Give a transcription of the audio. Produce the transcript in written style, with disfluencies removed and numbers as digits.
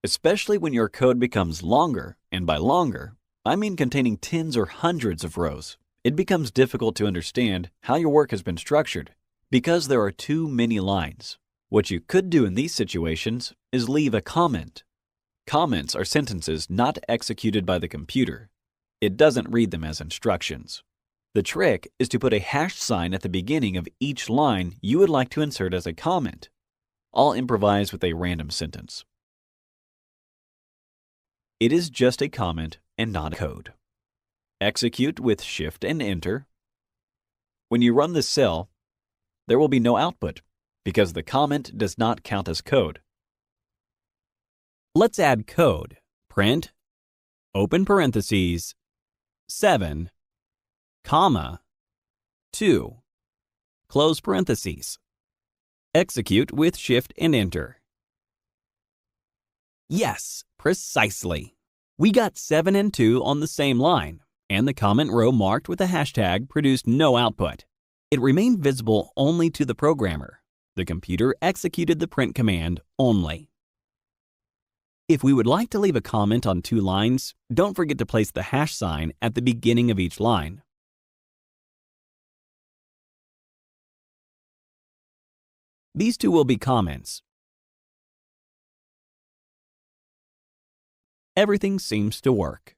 especially when your code becomes longer, and by longer, I mean containing tens or hundreds of rows. It becomes difficult to understand how your work has been structured because there are too many lines. What you could do in these situations is leave a comment. Comments are sentences not executed by the computer. It doesn't read them as instructions. The trick is to put a hash sign at the beginning of each line you would like to insert as a comment. I'll improvise with a random sentence. It is just a comment and not code. Execute with Shift and Enter. When you run this cell, there will be no output because the comment does not count as code. Let's add code. Print, open parentheses, 7, comma, 2, close parentheses. Execute with Shift and Enter. Yes, precisely. We got 7 and 2 on the same line, and the comment row marked with a hashtag produced no output. It remained visible only to the programmer. The computer executed the print command only. If we would like to leave a comment on 2 lines, don't forget to place the hash sign at the beginning of each line. These 2 will be comments. Everything seems to work.